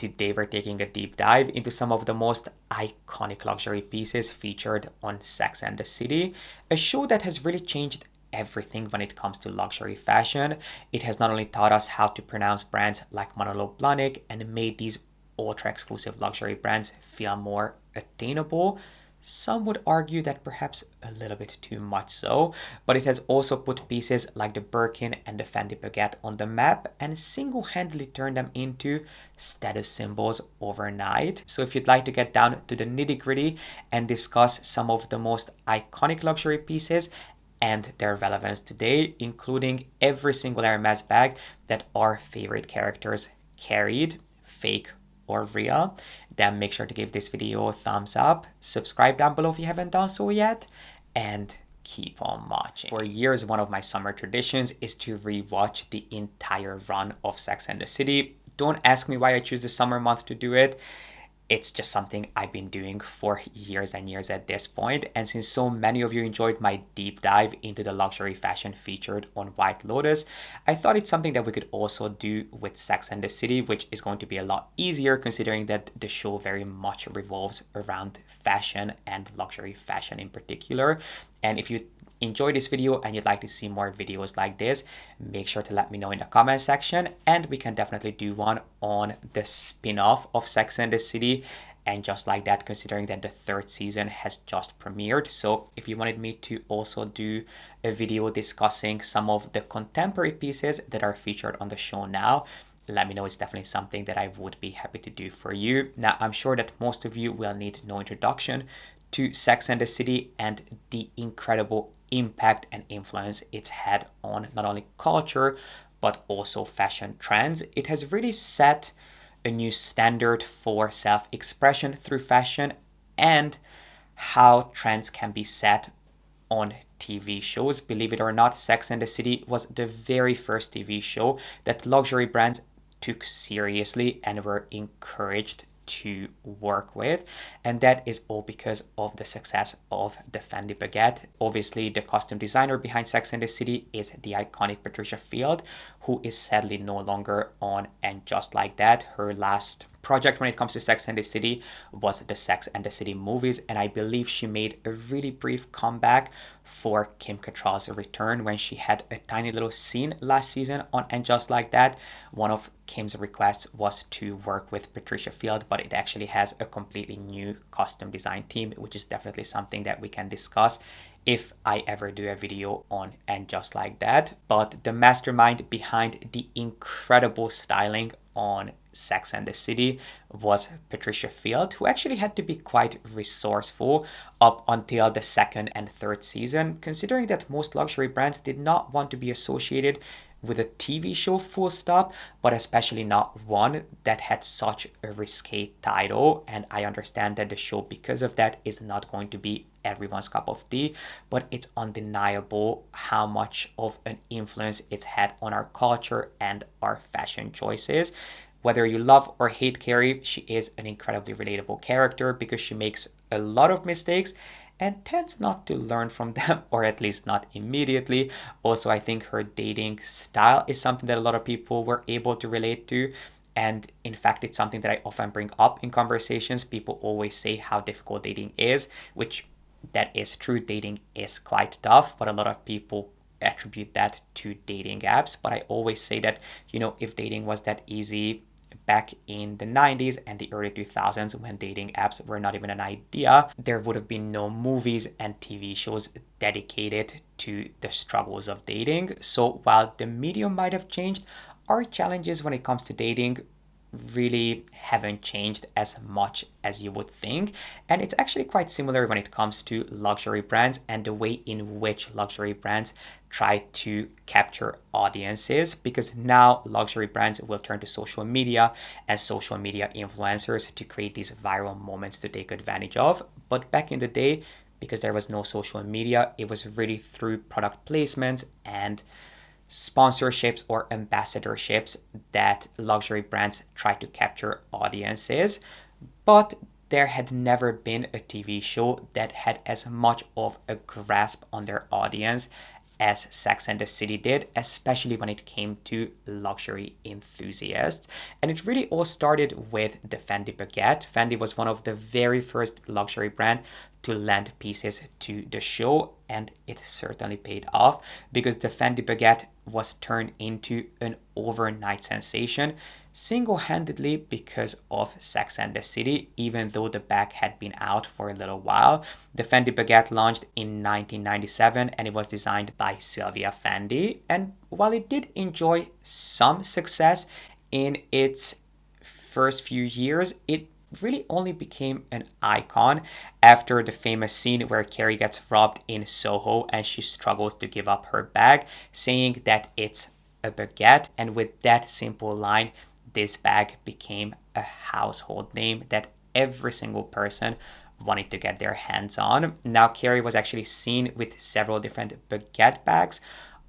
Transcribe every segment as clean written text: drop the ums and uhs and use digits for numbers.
Today we're taking a deep dive into some of the most iconic luxury pieces featured on Sex and the City, a show that has really changed everything when it comes to luxury fashion. It has not only taught us how to pronounce brands like Manolo Blahnik and made these ultra-exclusive luxury brands feel more attainable. Some would argue that perhaps a little bit too much so, but it has also put pieces like the Birkin and the Fendi Baguette on the map and single-handedly turned them into status symbols overnight. So if you'd like to get down to the nitty-gritty and discuss some of the most iconic luxury pieces and their relevance today, including every single Hermes bag that our favorite characters carried, fake or real, then make sure to give this video a thumbs up, subscribe down below if you haven't done so yet, and keep on watching. For years, one of my summer traditions is to rewatch the entire run of Sex and the City. Don't ask me why I choose the summer month to do it. It's just something I've been doing for years and years at this point. And since so many of you enjoyed my deep dive into the luxury fashion featured on White Lotus, I thought it's something that we could also do with Sex and the City, which is going to be a lot easier considering that the show very much revolves around fashion and luxury fashion in particular. And if you enjoy this video and you'd like to see more videos like this, make sure to let me know in the comment section, and we can definitely do one on the spin-off of Sex and the City. And just like that, considering that the third season has just premiered. So if you wanted me to also do a video discussing some of the contemporary pieces that are featured on the show now, let me know. It's definitely something that I would be happy to do for you. Now, I'm sure that most of you will need no introduction to Sex and the City and the incredible impact and influence it's had on not only culture but also fashion trends. It has really set a new standard for self-expression through fashion and how trends can be set on TV shows. Believe it or not, Sex and the City was the very first TV show that luxury brands took seriously and were encouraged to work with, and that is all because of the success of the Fendi Baguette. Obviously, the costume designer behind Sex and the City is the iconic Patricia Field, who is sadly no longer on. And just like that, her last project when it comes to Sex and the City was the Sex and the City movies, and I believe she made a really brief comeback for Kim Cattrall's return when she had a tiny little scene last season on And Just Like That. One of Kim's requests was to work with Patricia Field, but it actually has a completely new costume design team, which is definitely something that we can discuss if I ever do a video on And Just Like That. But the mastermind behind the incredible styling on Sex and the City was Patricia Field, who actually had to be quite resourceful up until the second and third season, considering that most luxury brands did not want to be associated with a TV show full stop, but especially not one that had such a risque title. And I understand that the show, because of that, is not going to be everyone's cup of tea, but it's undeniable how much of an influence it's had on our culture and our fashion choices. Whether you love or hate Carrie, she is an incredibly relatable character because she makes a lot of mistakes and tends not to learn from them, or at least not immediately. Also, I think her dating style is something that a lot of people were able to relate to. And in fact, it's something that I often bring up in conversations. People always say how difficult dating is, which that is true. Dating is quite tough, but a lot of people attribute that to dating apps. But I always say that, if dating was that easy back in the 90s and the early 2000s, when dating apps were not even an idea, there would have been no movies and TV shows dedicated to the struggles of dating. So while the medium might have changed, our challenges when it comes to dating really haven't changed as much as you would think. And it's actually quite similar when it comes to luxury brands and the way in which luxury brands try to capture audiences, because now luxury brands will turn to social media and social media influencers to create these viral moments to take advantage of. But back in the day, because there was no social media, it was really through product placements and sponsorships or ambassadorships that luxury brands try to capture audiences. But there had never been a TV show that had as much of a grasp on their audience as Sex and the City did, especially when it came to luxury enthusiasts. And it really all started with the Fendi Baguette. Fendi was one of the very first luxury brand to lend pieces to the show, and it certainly paid off because the Fendi Baguette was turned into an overnight sensation single-handedly because of Sex and the City, even though the bag had been out for a little while. The Fendi Baguette launched in 1997 and it was designed by Sylvia Fendi. And while it did enjoy some success in its first few years, it really only became an icon after the famous scene where Carrie gets robbed in Soho and she struggles to give up her bag, saying that it's a baguette. And with that simple line, this bag became a household name that every single person wanted to get their hands on. Now, Carrie was actually seen with several different baguette bags.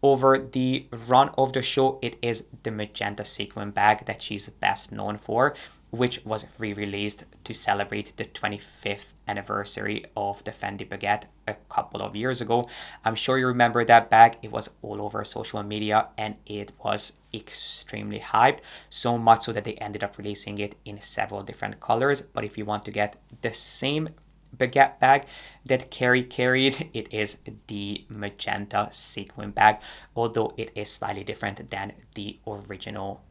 Over the run of the show, it is the magenta sequin bag that she's best known for, which was re-released to celebrate the 25th anniversary of the Fendi Baguette a couple of years ago. I'm sure you remember that bag. It was all over social media and it was extremely hyped, so much so that they ended up releasing it in several different colors. But if you want to get the same baguette bag that Carrie carried, it is the magenta sequin bag, although it is slightly different than the original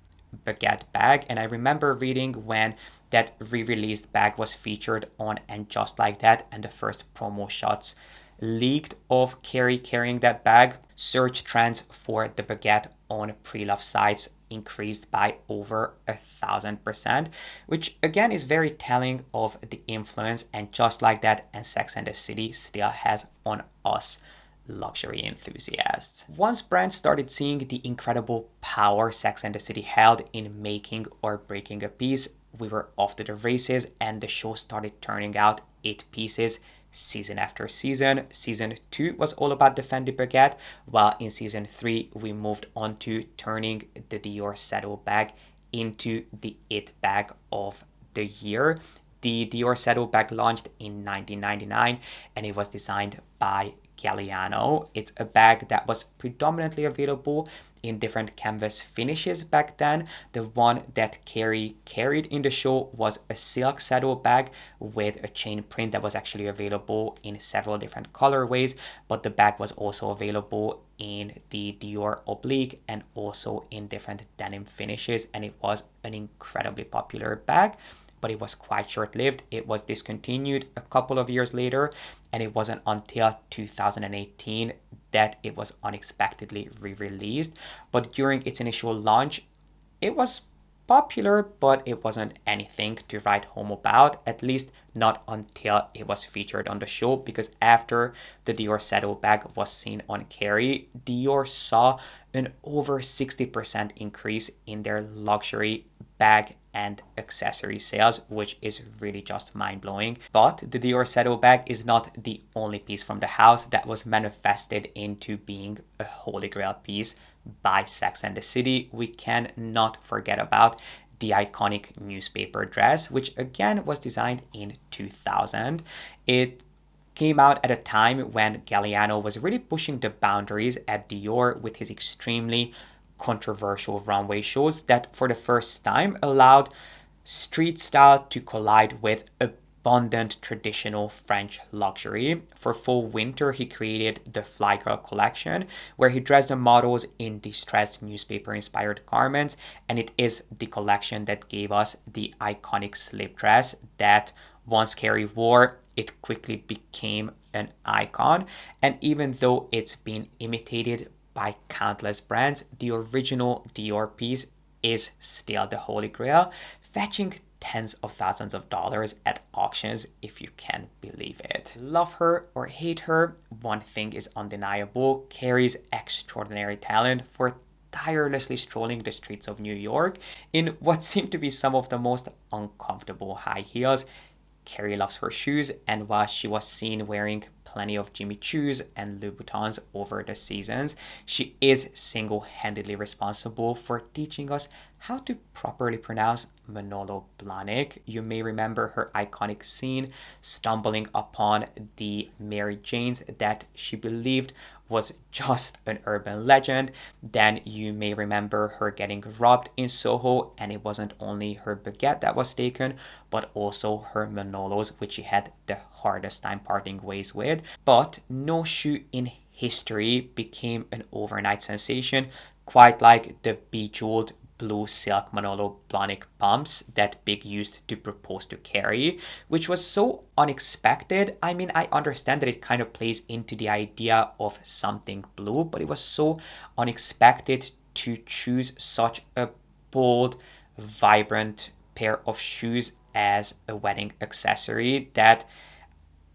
baguette bag. And I remember reading when that re-released bag was featured on And Just Like That, and the first promo shots leaked of Carrie carrying that bag, search trends for the baguette on pre-love sites increased by over 1,000%, which again is very telling of the influence And Just Like That and Sex and the City still has on us luxury enthusiasts. Once brands started seeing the incredible power Sex and the City held in making or breaking a piece, we were off to the races and the show started turning out 8 pieces season after season. Season 2 was all about the Fendi Baguette, while in season 3 we moved on to turning the Dior Saddle bag into the it bag of the year. The Dior Saddle bag launched in 1999 and it was designed by Galliano. It's a bag that was predominantly available in different canvas finishes back then. The one that Carrie carried in the show was a silk saddle bag with a chain print that was actually available in several different colorways, but the bag was also available in the Dior Oblique and also in different denim finishes, and it was an incredibly popular bag. But it was quite short-lived. It was discontinued a couple of years later, and it wasn't until 2018 that it was unexpectedly re-released. But during its initial launch, it was popular, but it wasn't anything to write home about, at least not until it was featured on the show, because after the Dior Saddle bag was seen on Carrie, Dior saw an over 60% increase in their luxury bag and accessory sales, which is really just mind-blowing. But the Dior Saddle bag is not the only piece from the house that was manifested into being a holy grail piece by Sex and the City. We cannot forget about the iconic newspaper dress, which again was designed in 2000. It came out at a time when Galliano was really pushing the boundaries at Dior with his extremely controversial runway shows that for the first time allowed street style to collide with abundant traditional French luxury. For fall winter, he created the Fly Girl collection, where he dressed the models in distressed newspaper-inspired garments, and it is the collection that gave us the iconic slip dress that once Carrie wore, it quickly became an icon. And even though it's been imitated by countless brands, the original Dior piece is still the holy grail, fetching tens of thousands of dollars at auctions, if you can believe it. Love her or hate her, one thing is undeniable: Carrie's extraordinary talent for tirelessly strolling the streets of New York in what seemed to be some of the most uncomfortable high heels. Carrie loves her shoes, and while she was seen wearing plenty of Jimmy Choos and Louboutins over the seasons, she is single-handedly responsible for teaching us how to properly pronounce Manolo Blahnik. You may remember her iconic scene stumbling upon the Mary Janes that she believed was just an urban legend. Then you may remember her getting robbed in Soho, and it wasn't only her baguette that was taken, but also her Manolos, which she had the hardest time parting ways with. But no shoe in history became an overnight sensation, quite like the bejeweled blue silk Manolo Blahnik pumps that Big used to propose to Carrie, which was so unexpected. I mean, I understand that it kind of plays into the idea of something blue, but it was so unexpected to choose such a bold, vibrant pair of shoes as a wedding accessory that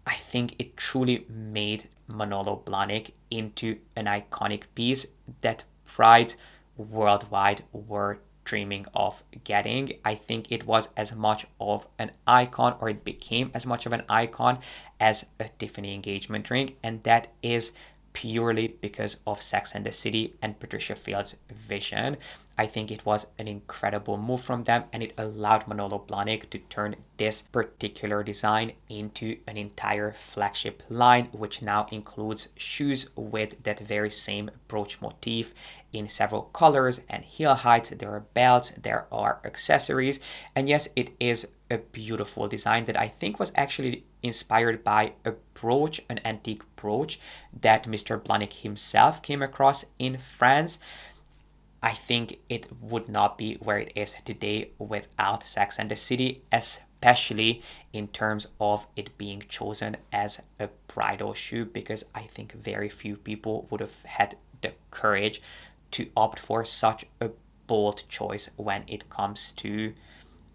I think it truly made Manolo Blahnik into an iconic piece that brides worldwide were dreaming of getting. I think it was as much of an icon, or it became as much of an icon as a Tiffany engagement ring, and that is purely because of Sex and the City and Patricia Field's vision. I think it was an incredible move from them, and it allowed Manolo Blahnik to turn this particular design into an entire flagship line, which now includes shoes with that very same brooch motif in several colors and heel heights. There are belts, there are accessories, and yes, it is a beautiful design that I think was actually inspired by a brooch, an antique brooch that Mr. Blahnik himself came across in France. I think it would not be where it is today without Sex and the City, especially in terms of it being chosen as a bridal shoe, because I think very few people would have had the courage to opt for such a bold choice when it comes to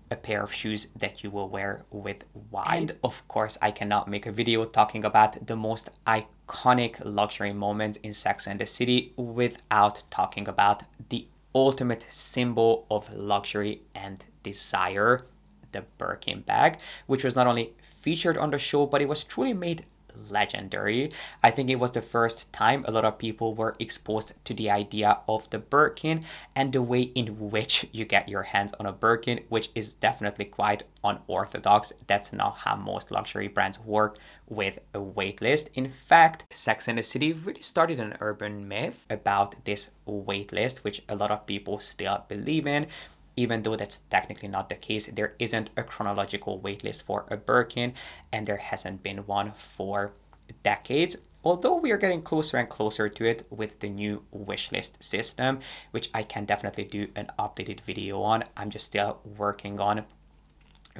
a pair of shoes that you will wear with white. And of course, I cannot make a video talking about the most iconic luxury moments in Sex and the City without talking about the ultimate symbol of luxury and desire, the Birkin bag, which was not only featured on the show, but it was truly made legendary. I think it was the first time a lot of people were exposed to the idea of the Birkin and the way in which you get your hands on a Birkin, which is definitely quite unorthodox. That's not how most luxury brands work with a waitlist. In fact, Sex and the City really started an urban myth about this waitlist, which a lot of people still believe in. Even though that's technically not the case, there isn't a chronological waitlist for a Birkin, and there hasn't been one for decades. Although we are getting closer and closer to it with the new wishlist system, which I can definitely do an updated video on. I'm just still working on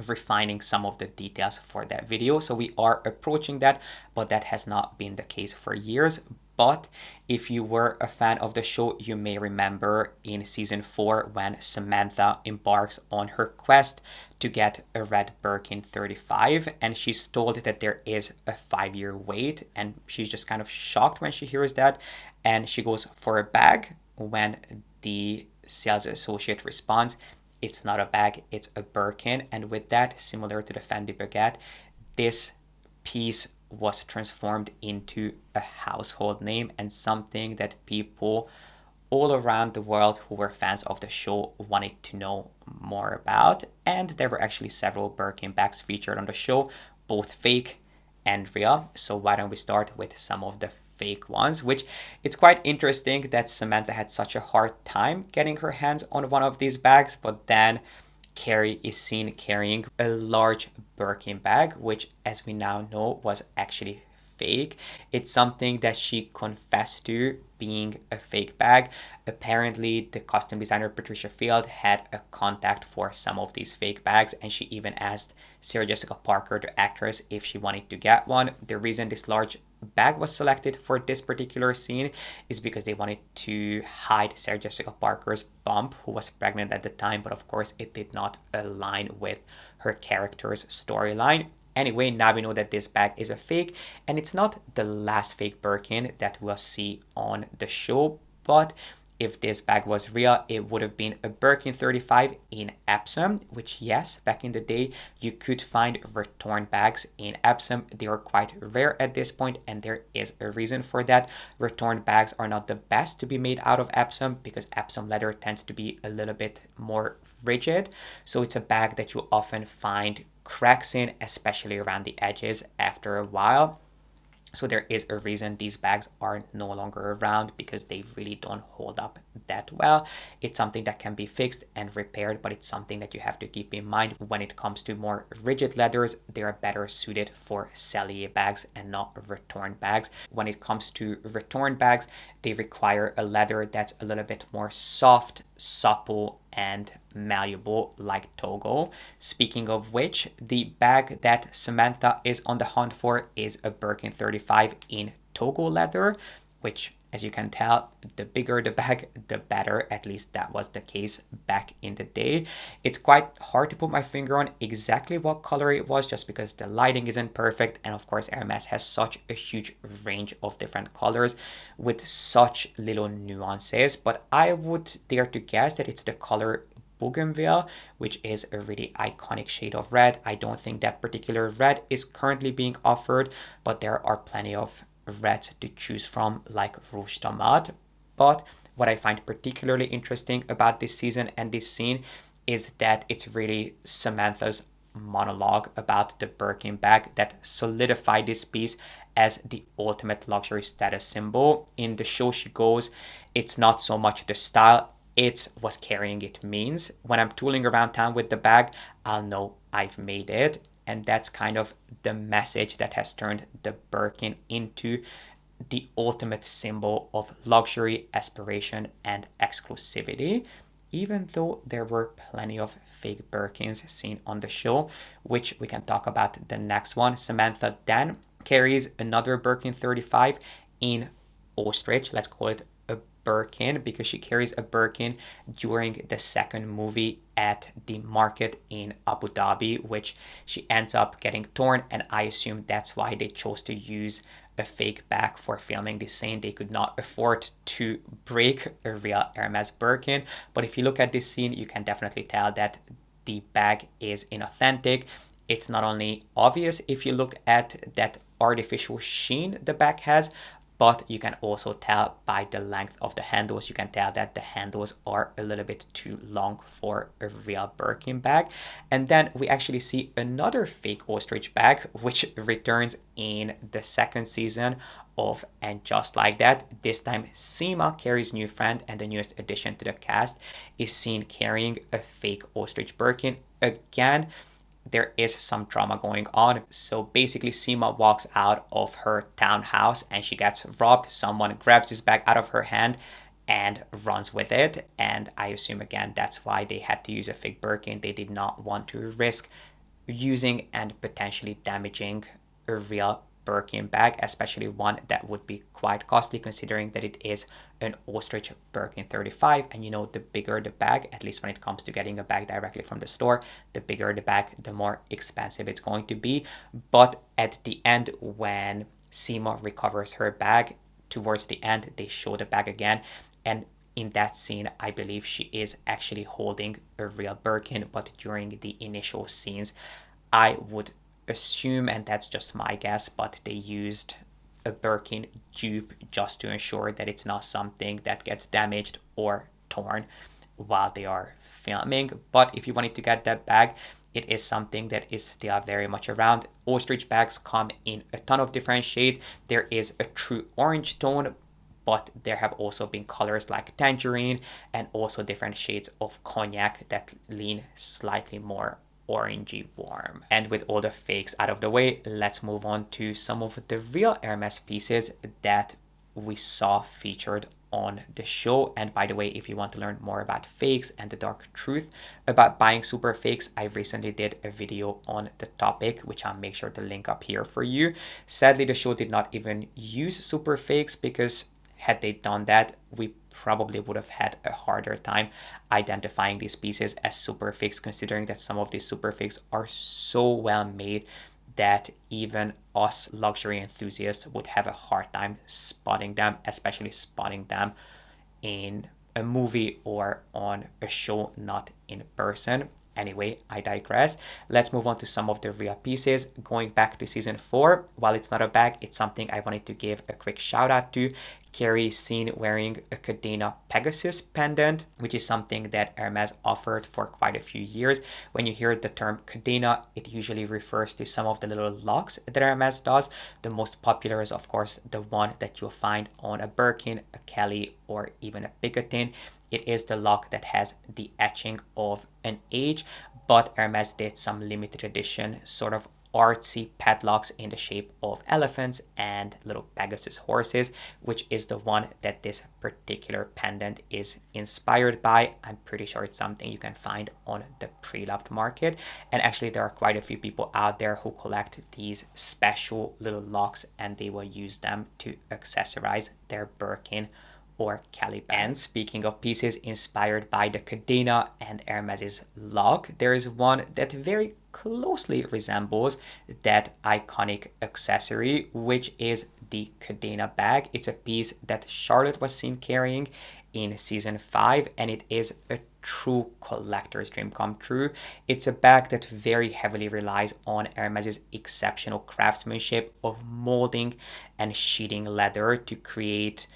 refining some of the details for that video. So we are approaching that, but that has not been the case for years. But if you were a fan of the show, you may remember in season 4 when Samantha embarks on her quest to get a red Birkin 35, and she's told that there is a 5-year wait, and she's just kind of shocked when she hears that, and she goes for a bag when the sales associate responds, "It's not a bag, it's a Birkin." And with that, similar to the Fendi Baguette, this piece was transformed into a household name and something that people all around the world who were fans of the show wanted to know more about. And there were actually several Birkin bags featured on the show, both fake and real. So why don't we start with some of the fake ones, which it's quite interesting that Samantha had such a hard time getting her hands on one of these bags, but then Carrie is seen carrying a large Birkin bag, which, as we now know, was actually fake. It's something that she confessed to being a fake bag. Apparently, the costume designer Patricia Field had a contact for some of these fake bags, and she even asked Sarah Jessica Parker, the actress, if she wanted to get one. The reason this large bag was selected for this particular scene is because they wanted to hide Sarah Jessica Parker's bump, who was pregnant at the time, but of course it did not align with her character's storyline. Anyway, now we know that this bag is a fake, and it's not the last fake Birkin that we'll see on the show, but if this bag was real, it would have been a Birkin 35 in Epsom, which, yes, back in the day, you could find retorn bags in Epsom. They are quite rare at this point, and there is a reason for that. Retorn bags are not the best to be made out of Epsom because Epsom leather tends to be a little bit more rigid. So it's a bag that you often find cracks in, especially around the edges after a while. So there is a reason these bags are no longer around, because they really don't hold up that well. It's something that can be fixed and repaired, but it's something that you have to keep in mind when it comes to more rigid leathers. They are better suited for cellier bags and not return bags. When it comes to return bags, they require a leather that's a little bit more soft, supple, and malleable, like Togo. Speaking of which, the bag that Samantha is on the hunt for is a Birkin 35 in Togo leather, which, as you can tell, the bigger the bag, the better. At least that was the case back in the day. It's quite hard to put my finger on exactly what color it was, just because the lighting isn't perfect. And of course, Hermes has such a huge range of different colors with such little nuances. But I would dare to guess that it's the color Bougainville, which is a really iconic shade of red. I don't think that particular red is currently being offered, but there are plenty of reds to choose from, like Rouge Tomate. But what I find particularly interesting about this season and this scene is that it's really Samantha's monologue about the Birkin bag that solidified this piece as the ultimate luxury status symbol. In the show she goes, it's not so much the style, it's what carrying it means. When I'm tooling around town with the bag, I'll know I've made it. And that's kind of the message that has turned the Birkin into the ultimate symbol of luxury, aspiration, and exclusivity. Even though there were plenty of fake Birkins seen on the show, which we can talk about the next one. Samantha then carries another Birkin 35 in ostrich. Let's call it a Birkin, because she carries a Birkin during the second movie at the market in Abu Dhabi, which she ends up getting torn, and I assume that's why they chose to use a fake bag for filming this scene. They could not afford to break a real Hermes Birkin. But if you look at this scene, you can definitely tell that the bag is inauthentic. It's not only obvious if you look at that artificial sheen the bag has, but you can also tell by the length of the handles. You can tell that the handles are a little bit too long for a real Birkin bag. And then we actually see another fake ostrich bag, which returns in the second season of And Just Like That. This time, Seema, Carrie's new friend and the newest addition to the cast, is seen carrying a fake ostrich Birkin. Again, there is some drama going on. So basically, Seema walks out of her townhouse and she gets robbed. Someone grabs this bag out of her hand and runs with it. And I assume, again, that's why they had to use a fake Birkin. They did not want to risk using and potentially damaging a real Birkin bag, especially one that would be quite costly, considering that it is an ostrich Birkin 35. And you know, the bigger the bag, at least when it comes to getting a bag directly from the store, the bigger the bag, the more expensive it's going to be. But at the end, when Seema recovers her bag, towards the end, they show the bag again. And in that scene, I believe she is actually holding a real Birkin, but during the initial scenes, I would assume, and that's just my guess, but they used a Birkin dupe just to ensure that it's not something that gets damaged or torn while they are filming. But if you wanted to get that bag, it is something that is still very much around. Ostrich bags come in a ton of different shades. There is a true orange tone, but there have also been colors like tangerine and also different shades of cognac that lean slightly more orangey warm. And with all the fakes out of the way, let's move on to some of the real Hermes pieces that we saw featured on the show. And by the way, if you want to learn more about fakes and the dark truth about buying super fakes, I recently did a video on the topic, which I'll make sure to link up here for you. Sadly, the show did not even use super fakes, because had they done that, we probably would have had a harder time identifying these pieces as super fakes, considering that some of these super fakes are so well made that even us luxury enthusiasts would have a hard time spotting them, especially spotting them in a movie or on a show, not in person. Anyway, I digress. Let's move on to some of the real pieces. Going back to season 4, while it's not a bag, it's something I wanted to give a quick shout out to. Carrie is seen wearing a Cadena Pegasus pendant, which is something that Hermes offered for quite a few years. When you hear the term Cadena, it usually refers to some of the little locks that Hermes does. The most popular is, of course, the one that you'll find on a Birkin, a Kelly, or even a Picotin. It is the lock that has the etching of an age, but Hermes did some limited edition sort of artsy padlocks in the shape of elephants and little Pegasus horses, which is the one that this particular pendant is inspired by. I'm pretty sure it's something you can find on the pre-loved market. And actually there are quite a few people out there who collect these special little locks, and they will use them to accessorize their Birkin or Kelly bag. And speaking of pieces inspired by the Cadena and Hermes's lock, there is one that very closely resembles that iconic accessory, which is the Cadena bag. It's a piece that Charlotte was seen carrying in season 5, and it is a true collector's dream come true. It's a bag that very heavily relies on Hermes's exceptional craftsmanship of molding and sheeting leather to create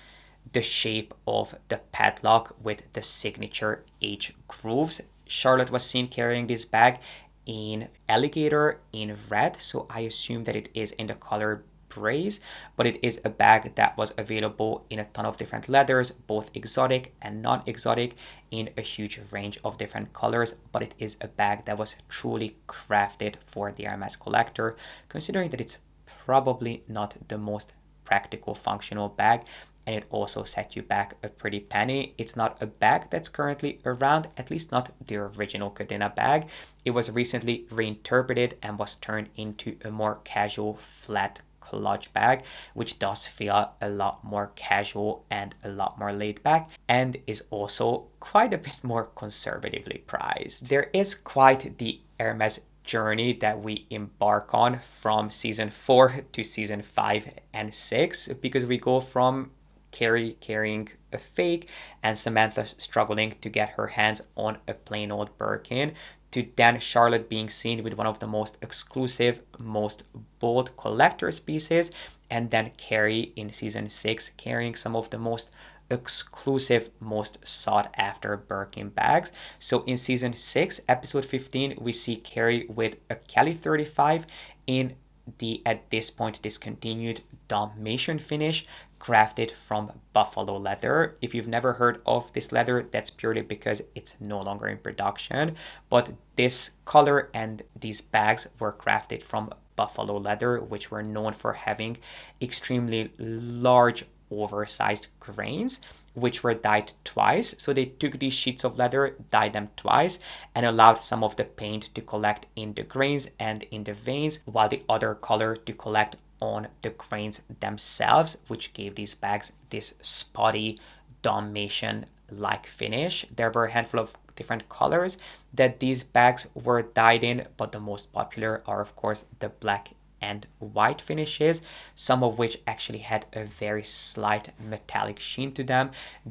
the shape of the padlock with the signature H grooves. Charlotte was seen carrying this bag in alligator in red, so I assume that it is in the color braise, but it is a bag that was available in a ton of different leathers, both exotic and non-exotic, in a huge range of different colors. But it is a bag that was truly crafted for the Hermes collector, considering that it's probably not the most practical functional bag, and it also set you back a pretty penny. It's not a bag that's currently around, at least not the original Cadena bag. It was recently reinterpreted and was turned into a more casual flat clutch bag, which does feel a lot more casual and a lot more laid back, and is also quite a bit more conservatively priced. There is quite the Hermes journey that we embark on from season 4 to season 5 and 6, because we go from Carrie carrying a fake and Samantha struggling to get her hands on a plain old Birkin, to then Charlotte being seen with one of the most exclusive, most bold collector's pieces, and then Carrie in season 6 carrying some of the most exclusive, most sought after Birkin bags. So in season 6, episode 15, we see Carrie with a Kelly 35 in the at this point discontinued Dalmatian finish, crafted from buffalo leather. If you've never heard of this leather, that's purely because it's no longer in production, but this color and these bags were crafted from buffalo leather, which were known for having extremely large oversized grains, which were dyed twice. So they took these sheets of leather, dyed them twice, and allowed some of the paint to collect in the grains and in the veins, while the other color to collect on the grains themselves, which gave these bags this spotty Dalmatian-like finish. There were a handful of different colors that these bags were dyed in, but the most popular are of course the black and white finishes, some of which actually had a very slight metallic sheen to them.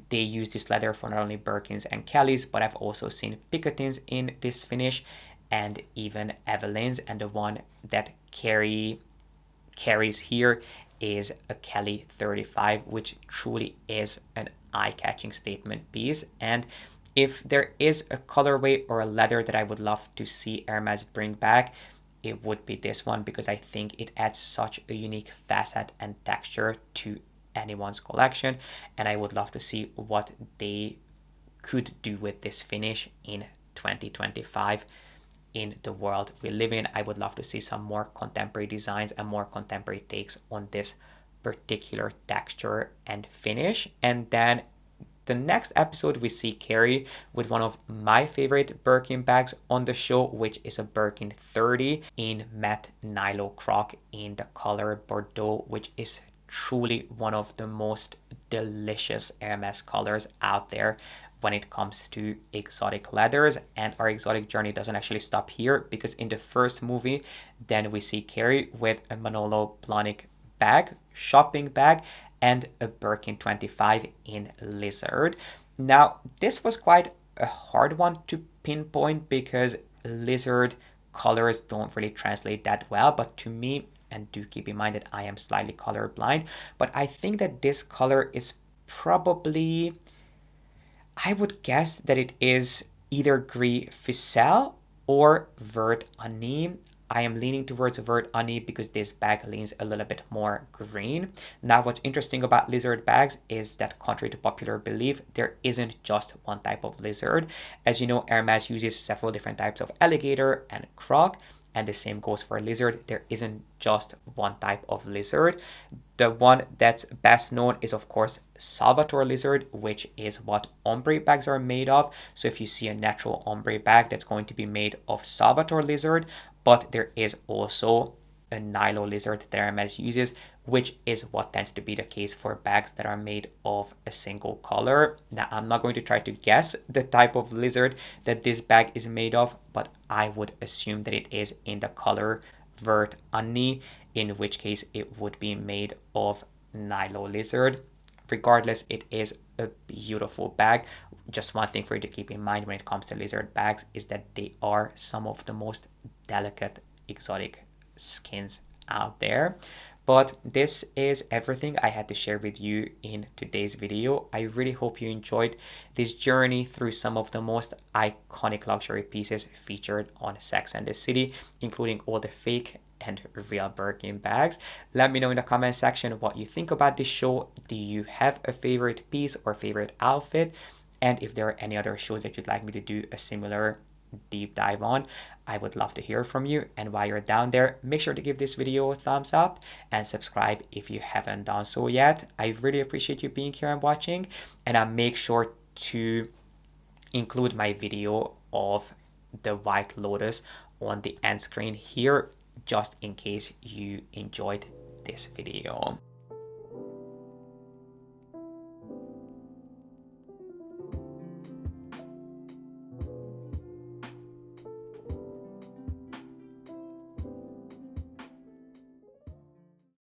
They use this leather for not only Birkins and Kellys, but I've also seen Picotins in this finish, and even Evelyn's, and the one that carries here is a Kelly 35, which truly is an eye-catching statement piece. And if there is a colorway or a leather that I would love to see Hermes bring back, it would be this one, because I think it adds such a unique facet and texture to anyone's collection, and I would love to see what they could do with this finish in 2025. In the world we live in, I would love to see some more contemporary designs and more contemporary takes on this particular texture and finish. And then the next episode, we see Carrie with one of my favorite Birkin bags on the show, which is a Birkin 30 in matte Nilo Croc in the color Bordeaux, which is truly one of the most delicious Hermes colors out there when it comes to exotic leathers. And our exotic journey doesn't actually stop here, because in the first movie, then we see Carrie with a Manolo Blahnik bag, shopping bag, and a Birkin 25 in lizard. Now, this was quite a hard one to pinpoint because lizard colors don't really translate that well, but to me, and do keep in mind that I am slightly colorblind, but I think that this color is probably, I would guess that it is either Gris Ficelle or Vert Anis. I am leaning towards Vert Anis because this bag leans a little bit more green. Now, what's interesting about lizard bags is that, contrary to popular belief, there isn't just one type of lizard. As you know, Hermes uses several different types of alligator and croc, and the same goes for lizard. There isn't just one type of lizard. The one that's best known is, of course, Salvatore lizard, which is what ombre bags are made of. So if you see a natural ombre bag, that's going to be made of Salvatore lizard, but there is also a Nilo lizard that Hermes uses, which is what tends to be the case for bags that are made of a single color. Now, I'm not going to try to guess the type of lizard that this bag is made of, but I would assume that it is in the color Vert Anis, in which case it would be made of Nilo lizard. Regardless, it is a beautiful bag. Just one thing for you to keep in mind when it comes to lizard bags is that they are some of the most delicate, exotic skins out there. But this is everything I had to share with you in today's video. I really hope you enjoyed this journey through some of the most iconic luxury pieces featured on Sex and the City, including all the fake and real Birkin bags. Let me know in the comment section what you think about this show. Do you have a favorite piece or favorite outfit? And if there are any other shows that you'd like me to do a similar deep dive on, I would love to hear from you. And while you're down there, make sure to give this video a thumbs up and subscribe if you haven't done so yet. I really appreciate you being here and watching, and I'll make sure to include my video of the White Lotus on the end screen here, just in case you enjoyed this video.